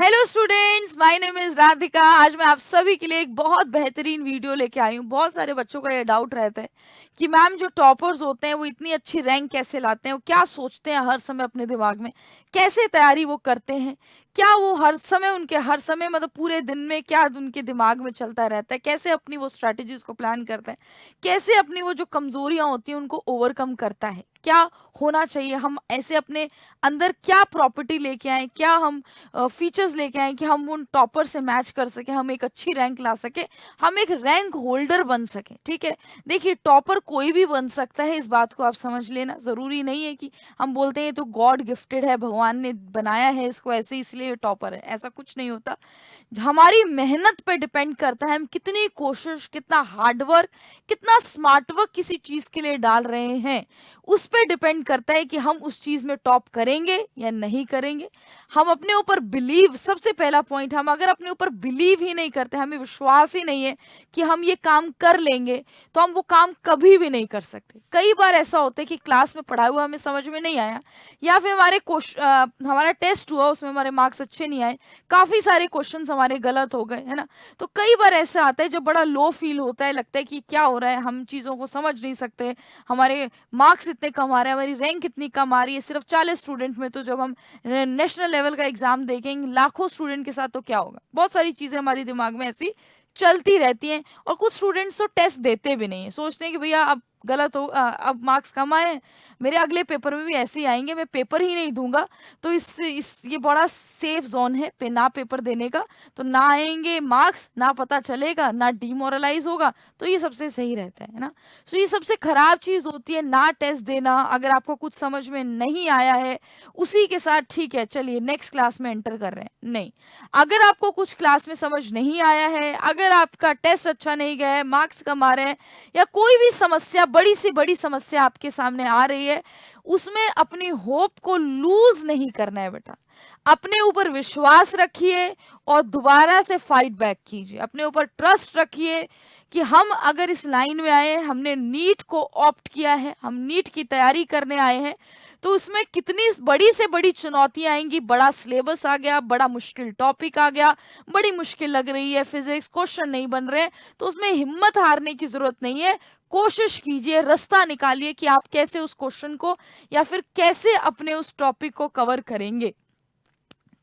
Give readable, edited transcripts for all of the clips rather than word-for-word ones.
Hello students, my name is Radhika. आज मैं आप सभी के लिए एक बहुत बेहतरीन वीडियो लेके आई हूँ। बहुत सारे बच्चों का ये डाउट रहता है कि मैम जो टॉपर्स होते हैं वो इतनी अच्छी रैंक कैसे लाते हैं, वो क्या सोचते हैं हर समय अपने दिमाग में, कैसे तैयारी वो करते हैं, क्या वो हर समय मतलब पूरे दिन में क्या उनके दिमाग में चलता रहता है, कैसे अपनी वो स्ट्रैटेजीज को प्लान करते हैं, कैसे अपनी वो जो कमजोरियां होती हैं उनको ओवरकम करता है, क्या होना चाहिए, हम ऐसे अपने अंदर क्या प्रॉपर्टी लेके आए, क्या हम फीचर्स लेके आए कि हम उन टॉपर से मैच कर सके, हम एक अच्छी रैंक ला सके, हम एक रैंक होल्डर बन सके। ठीक है, देखिए टॉपर कोई भी बन सकता है, इस बात को आप समझ लेना। जरूरी नहीं है कि हम बोलते हैं ये तो गॉड गिफ्टेड है, भगवान ने बनाया है इसको ऐसे इसलिए टॉपर है, ऐसा कुछ नहीं होता। हमारी मेहनत पे डिपेंड करता है, हम कितनी कोशिश, कितना हार्डवर्क, कितना स्मार्ट वर्क किसी चीज के लिए डाल रहे हैं, उस पे डिपेंड करता है कि हम उस चीज में टॉप करेंगे या नहीं करेंगे। हम अपने ऊपर बिलीव, सबसे पहला पॉइंट, हम अगर अपने ऊपर बिलीव ही नहीं करते, हमें विश्वास ही नहीं है कि हम ये काम कर लेंगे, तो हम वो काम कभी भी नहीं कर सकते। कई बार ऐसा होता है कि क्लास में पढ़ाया हुआ हमें समझ में नहीं आया, या फिर हमारा टेस्ट हुआ उसमें हमारे मार्क्स अच्छे नहीं आए, काफी सारे क्वेश्चंस हमारे गलत हो गए, है ना। तो कई बार ऐसा आता है जब बड़ा लो फील होता है, लगता है कि क्या हो रहा है, हम चीजों को समझ नहीं सकते, हमारे मार्क्स इतने कम आ रहे हैं, हमारी रैंक इतनी कम आ रही है सिर्फ 40 स्टूडेंट में। तो जब हम नेशनल लेवल का एग्जाम देखेंगे लाखों स्टूडेंट के साथ, तो क्या होगा। बहुत सारी चीजें हमारे दिमाग में ऐसी चलती रहती हैं। और कुछ स्टूडेंट्स तो टेस्ट देते भी नहीं है, सोचते हैं कि भैया अब गलत हो, अब मार्क्स कम आए हैं, मेरे अगले पेपर में भी ऐसे ही आएंगे, मैं पेपर ही नहीं दूंगा। तो इस ये बड़ा सेफ जोन है पे ना पेपर देने का। तो ना आएंगे मार्क्स, ना पता चलेगा, ना डिमोरलाइज होगा, तो ये सबसे सही रहता है ना। तो ये सबसे खराब चीज होती है ना टेस्ट देना। अगर आपको कुछ समझ में नहीं आया है, उसी के साथ ठीक है चलिए नेक्स्ट क्लास में एंटर कर रहे हैं, नहीं। अगर आपको कुछ क्लास में समझ नहीं आया है, अगर आपका टेस्ट अच्छा नहीं गया है, मार्क्स कम आ रहे हैं, या कोई भी समस्या, बड़ी से बड़ी समस्या आपके सामने आ रही है, उसमें अपनी होप को लूज नहीं करना है बेटा। अपने ऊपर विश्वास रखिए और दोबारा से फाइट बैक कीजिए। अपने ऊपर ट्रस्ट रखिए कि हम अगर इस लाइन में आए हैं, हमने नीट को ऑप्ट किया है, हम नीट की तैयारी करने आए हैं, तो उसमें कितनी बड़ी से बड़ी चुनौतियां आएंगी। बड़ा सिलेबस आ गया, बड़ा मुश्किल टॉपिक आ गया, बड़ी मुश्किल लग रही है, फिजिक्स क्वेश्चन नहीं बन रहे, तो उसमें हिम्मत हारने की जरूरत नहीं है। कोशिश कीजिए, रास्ता निकालिए कि आप कैसे उस क्वेश्चन को या फिर कैसे अपने उस टॉपिक को कवर करेंगे।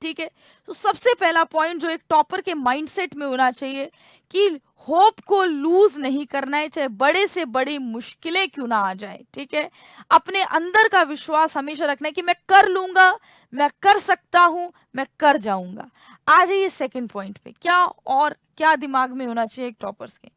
ठीक है, तो सबसे पहला पॉइंट जो एक टॉपर के माइंडसेट में होना चाहिए कि होप को लूज नहीं करना है, चाहे बड़े से बड़ी मुश्किलें क्यों ना आ जाए। ठीक है, अपने अंदर का विश्वास हमेशा रखना है कि मैं कर लूंगा, मैं कर सकता हूं, मैं कर जाऊंगा। आ जाइए सेकंड पॉइंट पे, क्या और क्या दिमाग में होना चाहिए एक टॉपर्स के।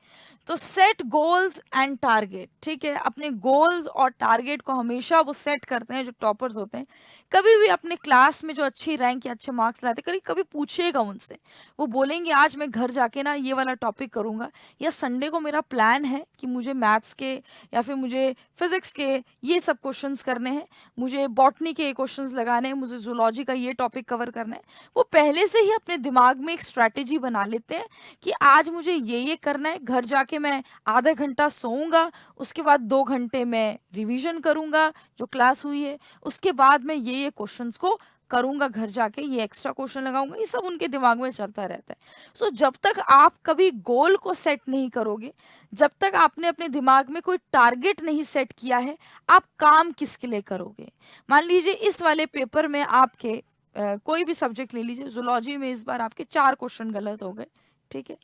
तो सेट गोल्स एंड टारगेट। ठीक है, अपने गोल्स और टारगेट को हमेशा वो सेट करते हैं जो टॉपर्स होते हैं। कभी भी अपने क्लास में जो अच्छी रैंक या अच्छे मार्क्स लाते, कभी कभी पूछिएगा उनसे, वो बोलेंगे आज मैं घर जाके ना ये वाला टॉपिक करूंगा, या संडे को मेरा प्लान है कि मुझे मैथ्स के या फिर मुझे फिजिक्स के ये सब क्वेश्चंस करने हैं, मुझे बॉटनी के क्वेश्चंस लगाने हैं, मुझे जूलॉजी का ये टॉपिक कवर करना है। वो पहले से ही अपने दिमाग में एक स्ट्रैटेजी बना लेते हैं कि आज मुझे ये करना है, घर जाके मैं आधा घंटा सोऊंगा, उसके बाद 2 घंटे मैं रिवीजन करूंगा जो क्लास हुई है, उसके बाद मैं ये क्वेश्चंस को करूंगा, घर जाके ये एक्स्ट्रा क्वेश्चन लगाऊंगा। ये सब उनके दिमाग में चलता रहता है। सो जब तक आप कभी गोल को सेट नहीं करोगे, जब तक आपने अपने दिमाग में कोई टारगेट नहीं सेट किया है, आप काम किसके लिए करोगे। मान लीजिए इस वाले पेपर में आपके कोई भी सब्जेक्ट ले लीजिए, जूलॉजी में इस बार आपके 4 क्वेश्चन गलत हो गए। ठीक है,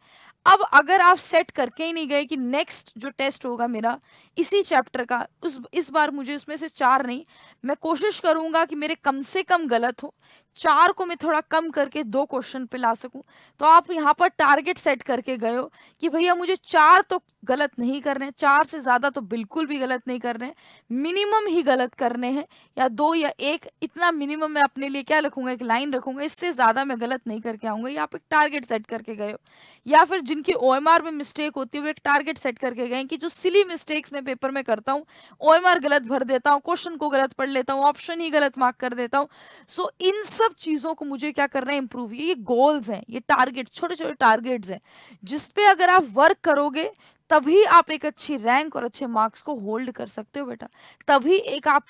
अब अगर आप सेट करके ही नहीं गए कि नेक्स्ट जो टेस्ट होगा मेरा इसी चैप्टर का, उस इस बार मुझे उसमें से 4 नहीं, मैं कोशिश करूंगा कि मेरे कम से कम गलत हो, 4 को मैं थोड़ा कम करके 2 क्वेश्चन पे ला सकूं। तो आप यहाँ पर टारगेट सेट करके गए हो कि भैया मुझे 4 तो गलत नहीं करने हैं, 4 से ज्यादा तो बिल्कुल भी गलत नहीं करने हैं, मिनिमम ही गलत करने हैं, या 2 या 1, इतना मिनिमम मैं अपने लिए क्या रखूंगा, एक लाइन रखूंगा, इससे ज्यादा मैं गलत नहीं करके आऊंगा। या आप एक टारगेट सेट करके गए हो। या फिर जिनकी ओएमआर में मिस्टेक होती है, वो एक टारगेट सेट करके गए कि जो सिली मिस्टेक्स मैं पेपर में करता हूँ, ओएमआर गलत भर देता हूँ, क्वेश्चन को गलत पढ़ लेता हूँ, ऑप्शन ही गलत मार्क कर देता हूँ। सो इन सब चीजों को मुझे क्या करना है, इंप्रूव। ये गोल्स हैं, ये टारगेट, छोटे छोटे टारगेट्स हैं, जिसपे अगर आप वर्क करोगे तभी आप एक अच्छी रैंक और अच्छे मार्क्स को होल्ड कर सकते हो बेटा। तभी एक आप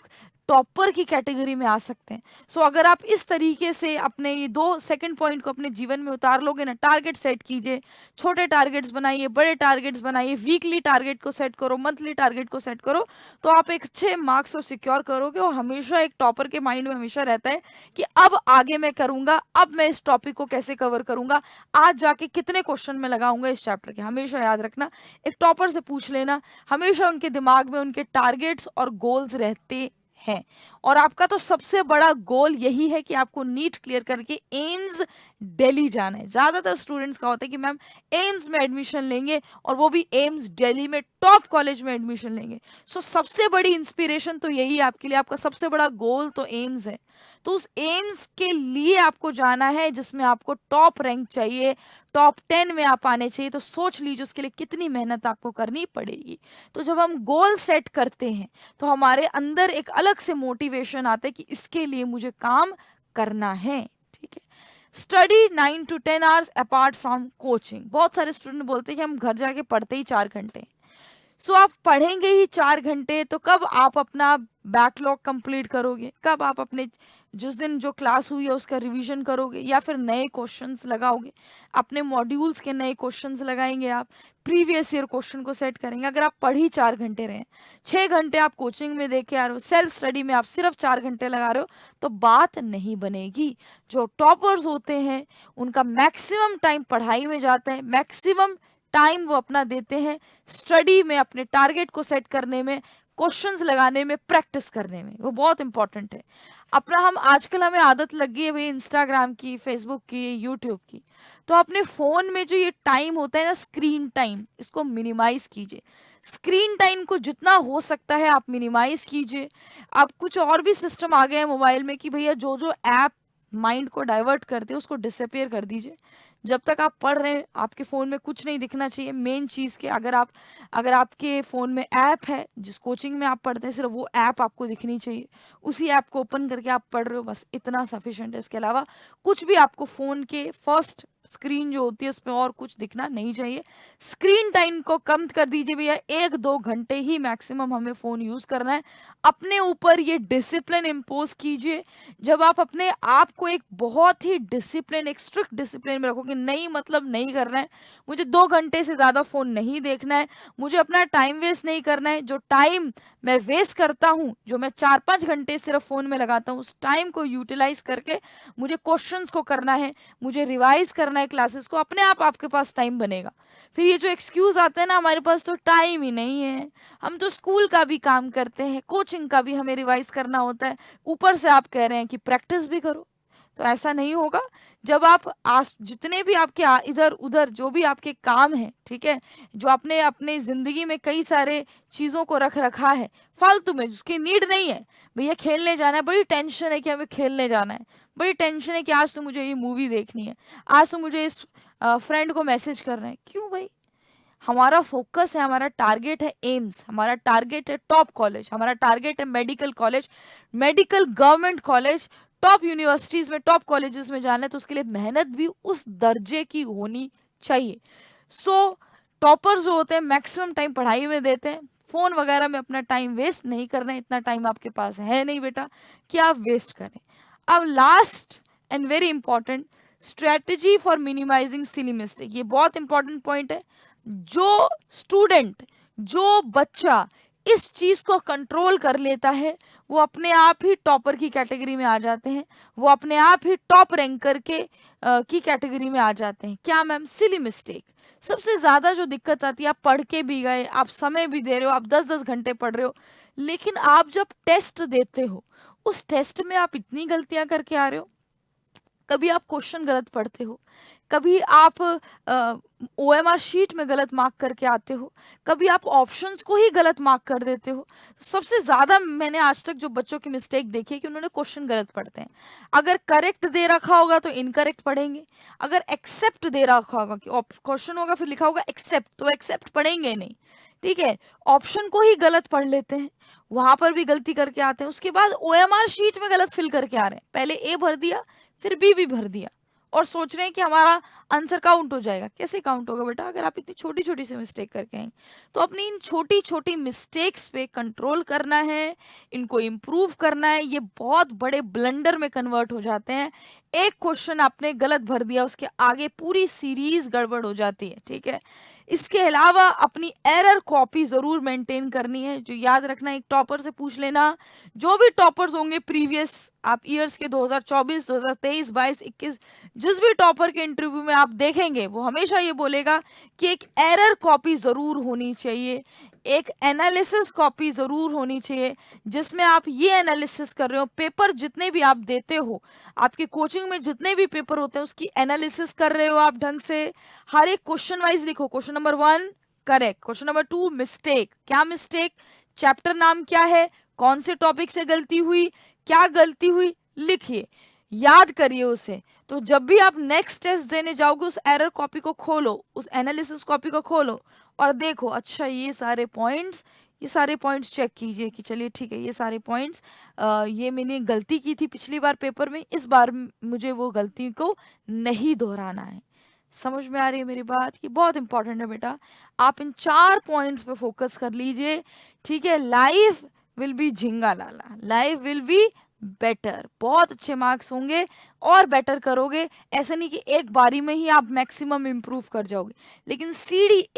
टॉपर की कैटेगरी में आ सकते हैं। सो अगर आप इस तरीके से अपने ये 2 सेकंड पॉइंट को अपने जीवन में उतार लोगे ना, टारगेट सेट कीजिए, छोटे टारगेट्स बनाइए, बड़े टारगेट्स बनाइए, वीकली टारगेट को सेट करो, मंथली टारगेट को सेट करो, तो आप एक अच्छे मार्क्स को सिक्योर करोगे। और हमेशा एक टॉपर के माइंड में हमेशा रहता है कि अब आगे मैं करूंगा, अब मैं इस टॉपिक को कैसे कवर करूंगा, आज जाके कितने क्वेश्चन में लगाऊंगा इस चैप्टर के। हमेशा याद रखना, एक टॉपर से पूछ लेना, हमेशा उनके दिमाग में उनके टारगेट्स और गोल्स रहते हैं। और आपका तो सबसे बड़ा गोल यही है कि आपको नीट क्लियर करके एम्स दिल्ली जाना है। ज्यादातर स्टूडेंट्स का होता है कि मैम एम्स में एडमिशन लेंगे, और वो भी एम्स दिल्ली में टॉप कॉलेज में एडमिशन लेंगे। सो सबसे बड़ी इंस्पिरेशन तो यही है आपके लिए, आपका सबसे बड़ा गोल तो एम्स है। तो उस एम्स के लिए आपको जाना है जिसमें आपको टॉप रैंक चाहिए, टॉप 10 में आप आने चाहिए। तो सोच लीजिए उसके लिए कितनी मेहनत आपको करनी पड़ेगी। तो जब हम गोल सेट करते हैं तो हमारे अंदर एक अलग से मोटिवेशन आता है कि इसके लिए मुझे काम करना है। ठीक है, study 9 to 10 hours apart from coaching. बहुत सारे स्टूडेंट बोलते हैं कि हम घर जाके पढ़ते ही 4 घंटे। सो आप पढ़ेंगे ही 4 घंटे, तो कब आप अपना बैकलॉग कंप्लीट करोगे, कब आप अपने जिस दिन जो क्लास हुई है उसका रिवीजन करोगे, या फिर नए क्वेश्चंस लगाओगे, अपने मॉड्यूल्स के नए क्वेश्चंस लगाएंगे, आप प्रीवियस ईयर क्वेश्चन को सेट करेंगे। अगर आप पढ़ ही 4 घंटे रहे, 6 घंटे आप कोचिंग में दे के आ रहे हो, सेल्फ स्टडी में आप सिर्फ 4 घंटे लगा रहे हो, तो बात नहीं बनेगी। जो टॉपर्स होते हैं उनका मैक्सिमम टाइम पढ़ाई में जाता है, मैक्सिमम टाइम वो अपना देते हैं स्टडी में, अपने टारगेट को सेट करने में, क्वेश्चंस लगाने में, प्रैक्टिस करने में। वो बहुत इंपॉर्टेंट है। अपना हम आजकल हमें आदत लगी है भाई इंस्टाग्राम की, फेसबुक की, यूट्यूब की। तो अपने फोन में जो ये टाइम होता है ना, स्क्रीन टाइम, इसको मिनिमाइज कीजिए। स्क्रीन टाइम को जितना हो सकता है आप मिनिमाइज कीजिए। आप कुछ और भी सिस्टम आ गए हैं मोबाइल में कि भैया जो जो ऐप माइंड को डाइवर्ट करते हैं उसको डिसअपियर कर दीजिए। जब तक आप पढ़ रहे हैं आपके फ़ोन में कुछ नहीं दिखना चाहिए। मेन चीज़ के अगर आपके फ़ोन में ऐप है, जिस कोचिंग में आप पढ़ते हैं सिर्फ वो ऐप आपको दिखनी चाहिए, उसी ऐप को ओपन करके आप पढ़ रहे हो, बस इतना सफिशिएंट है। इसके अलावा कुछ भी आपको फ़ोन के फर्स्ट स्क्रीन जो होती है उसमें और कुछ दिखना नहीं चाहिए। स्क्रीन टाइम को कम कर दीजिए भैया, 1-2 घंटे ही मैक्सिमम हमें फ़ोन यूज़ करना है। अपने ऊपर ये डिसिप्लिन इम्पोज कीजिए। जब आप अपने आप को एक बहुत ही डिसिप्लिन, एक स्ट्रिक्ट डिसिप्लिन में रखोगे, नहीं मतलब नहीं करना है, मुझे 2 घंटे से ज़्यादा फ़ोन नहीं देखना है, मुझे अपना टाइम वेस्ट नहीं करना है। जो टाइम मैं वेस्ट करता हूँ, जो मैं 4-5 घंटे सिर्फ फ़ोन में लगाता हूँ, उस टाइम को यूटिलाइज करके मुझे क्वेश्चंस को करना है, मुझे रिवाइज करना है क्लासेस को, अपने आप आपके पास टाइम बनेगा। फिर ये जो एक्सक्यूज़ आते हैं ना, हमारे पास तो टाइम ही नहीं है, हम तो स्कूल का भी काम करते हैं, कोचिंग का भी हमें रिवाइज करना होता है, ऊपर से आप कह रहे हैं कि प्रैक्टिस भी करो, तो ऐसा नहीं होगा। जब आप जितने भी आपके इधर उधर जो भी आपके काम है, ठीक है, जो आपने अपने जिंदगी में कई सारे चीजों को रख रखा है फालतू में, जिसकी नीड नहीं है, भैया खेलने जाना है, बड़ी टेंशन है कि हमें खेलने जाना है, बड़ी टेंशन है कि आज तो मुझे ये मूवी देखनी है, आज तो मुझे इस फ्रेंड को मैसेज करना है। क्यों भाई? हमारा फोकस है, हमारा टारगेट है एम्स, हमारा टारगेट है टॉप कॉलेज, हमारा टारगेट है medical college, medical government college, top universities में, टॉप कॉलेजेस में जाना है, तो उसके लिए मेहनत भी उस दर्जे की होनी चाहिए। सो टॉपर्स जो होते हैं मैक्सिमम टाइम पढ़ाई में देते हैं, फोन वगैरह में अपना टाइम वेस्ट नहीं करना है, इतना टाइम आपके पास है नहीं बेटा कि आप वेस्ट करें। अब last and very important, strategy for minimising silly mistake. ये बहुत इंपॉर्टेंट पॉइंट है। जो स्टूडेंट, जो बच्चा इस चीज को कंट्रोल कर लेता है, वो अपने आप ही टॉपर की कैटेगरी में आ जाते हैं, वो अपने आप ही टॉप रैंकर के की कैटेगरी में आ जाते हैं। क्या मैम? Silly mistake. सबसे ज्यादा जो दिक्कत आती है, आप पढ़ के भी गए, आप समय भी दे रहे हो, आप 10-10 घंटे पढ़ रहे हो, लेकिन आप जब टेस्ट देते हो, उस टेस्ट में आप इतनी गलतियां करके आ रहे हो। कभी आप क्वेश्चन गलत पढ़ते हो, कभी आप ओएमआर शीट में गलत मार्क करके आते हो, कभी आप ऑप्शंस को ही गलत मार्क कर देते हो। सबसे ज्यादा मैंने आज तक जो बच्चों की मिस्टेक देखी है कि उन्होंने क्वेश्चन गलत पढ़ते हैं। अगर करेक्ट दे रखा होगा तो इनकरेक्ट पढ़ेंगे, अगर एक्सेप्ट दे रखा होगा कि क्वेश्चन होगा फिर लिखा होगा एक्सेप्ट, तो एक्सेप्ट पढ़ेंगे नहीं। ठीक है, ऑप्शन को ही गलत पढ़ लेते हैं, वहां पर भी गलती करके आते हैं। उसके बाद ओएमआर शीट में गलत फिल करके आ रहे हैं, पहले ए भर दिया फिर बी भी भर दिया, और सोच रहे हैं कि हमारा आंसर काउंट हो जाएगा। कैसे काउंट होगा बेटा, अगर आप इतनी छोटी-छोटी सी मिस्टेक करके आएँगे। तो अपनी इन छोटी-छोटी मिस्टेक्स पे कंट्रोल करना है, इनको इम्प्रूव करना है, ये बहुत बड़े ब्लंडर में कन्वर्ट हो जाते हैं। एक क्वेश्चन आपने गलत भर दिया, उसके आगे पूरी सीरीज़ गड़बड़ हो जाती है, ठीक है? इसके अलावा अपनी एरर कॉपी ज़रूर मेंटेन करनी है, जो याद रखना, एक टॉपर से पूछ लेना, जो भी टॉपर्स होंगे प्रीवियस आप ईयर्स के 2024, 2023, 22, 21, जिस भी टॉपर के इंटरव्यू में आप देखेंगे, वो हमेशा ये बोलेगा कि एक एरर कॉपी ज़रूर होनी चाहिए, एक एनालिसिस कॉपी ज़रूर होनी चाहिए, जिसमें आप ये एनालिसिस कर रहे हो, पेपर जितने भी आप देते हो, आपकी कोचिंग में जितने भी पेपर होते हैं, उसकी एनालिसिस कर रहे हो आप ढंग से, हर एक क्वेश्चन वाइज लिखो। Question number 1 correct, question number 2 mistake, क्या मिस्टेक, चैप्टर नाम क्या है, कौन से टॉपिक से गलती हुई, क्या गलती हुई, लिखिए, याद करिए उसे। तो जब भी आप नेक्स्ट टेस्ट देने जाओगे, उस एरर कॉपी को खोलो, उस एनालिसिस कॉपी को खोलो और देखो, अच्छा ये सारे पॉइंट्स चेक कीजिए कि चलिए ठीक है, ये सारे पॉइंट्स ये मैंने गलती की थी पिछली बार पेपर में, इस बार मुझे वो गलती को नहीं दोहराना है। समझ में आ रही है मेरी बात? कि बहुत इंपॉर्टेंट है बेटा, आप इन 4 पॉइंट्स पे फोकस कर लीजिए, ठीक है? लाइफ विल बी झिंगा लाला, लाइफ विल बी बेटर, बहुत अच्छे मार्क्स होंगे और बेटर करोगे। ऐसे नहीं कि एक बारी में ही आप मैक्सिमम इम्प्रूव कर जाओगे, लेकिन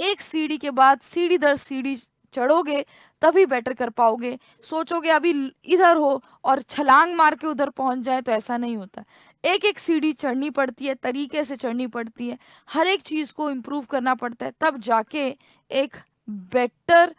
एक सीढ़ी के बाद सीढ़ी दर सीढ़ी चढ़ोगे, तभी बेटर कर पाओगे। सोचोगे अभी इधर हो और छलांग मार के उधर पहुंच जाए, तो ऐसा नहीं होता। एक एक सीढ़ी चढ़नी पड़ती है, तरीके से चढ़नी पड़ती है, हर एक चीज को इम्प्रूव करना पड़ता है, तब जाके एक बेटर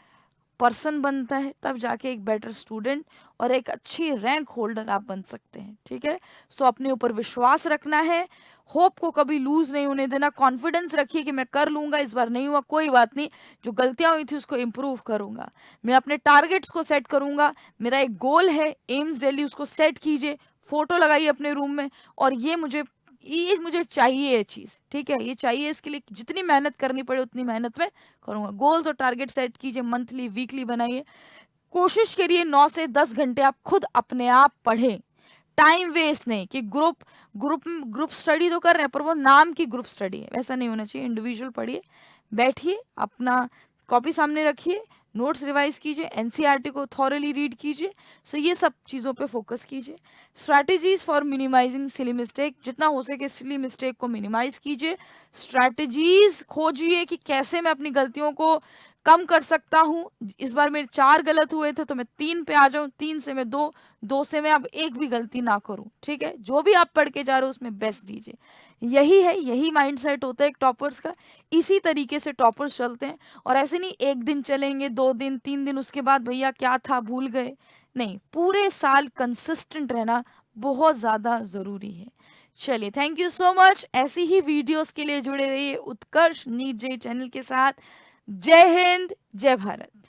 पर्सन बनता है, तब जाके एक बेटर स्टूडेंट और एक अच्छी रैंक होल्डर आप बन सकते हैं, ठीक है? सो अपने ऊपर विश्वास रखना है, होप को कभी लूज नहीं होने देना, कॉन्फिडेंस रखिए कि मैं कर लूंगा, इस बार नहीं हुआ कोई बात नहीं, जो गलतियां हुई थी उसको इम्प्रूव करूंगा, मैं अपने टारगेट्स को सेट करूंगा, मेरा एक गोल है एम्स दिल्ली, उसको सेट कीजिए, फोटो लगाइए अपने रूम में, और ये मुझे चाहिए ये चीज़, ठीक है? ये चाहिए, इसके लिए जितनी मेहनत करनी पड़े उतनी मेहनत मैं करूँगा। गोल्स और टारगेट सेट कीजिए, मंथली, वीकली बनाइए। कोशिश करिए 9 से 10 घंटे आप खुद अपने आप पढ़ें। टाइम वेस्ट नहीं कि ग्रुप स्टडी तो कर रहे हैं, पर वो नाम की ग्रुप स्टडी है, वैसा नहीं होना चाहिए। इंडिविजुअल पढ़िए, बैठिए, अपना कॉपी सामने रखिए, नोट्स रिवाइज कीजिए, एनसीईआरटी को थॉरली रीड कीजिए। सो ये सब चीज़ों पे फोकस कीजिए। Strategies for minimising silly mistake, जितना हो सके सिली मिस्टेक को मिनिमाइज कीजिए। स्ट्रैटेजीज खोजिए कि कैसे मैं अपनी गलतियों को कम कर सकता हूँ। इस बार मेरे 4 गलत हुए थे, तो मैं 3 पे आ जाऊँ, 3 से मैं 2, 2 से मैं अब एक भी गलती ना करूं, ठीक है? जो भी आप पढ़ के जा रहे हो उसमें बेस्ट दीजिए। यही है, यही माइंडसेट होता है एक टॉपर्स का। इसी तरीके से टॉपर्स चलते हैं, और ऐसे नहीं एक दिन चलेंगे, 2 दिन, 3 दिन, उसके बाद भैया क्या था भूल गए। नहीं, पूरे साल कंसिस्टेंट रहना बहुत ज्यादा जरूरी है। चलिए, थैंक यू सो मच। ऐसी ही वीडियोस के लिए जुड़े रहिए उत्कर्ष नीट जेईई चैनल के साथ। जय हिंद, जय भारत।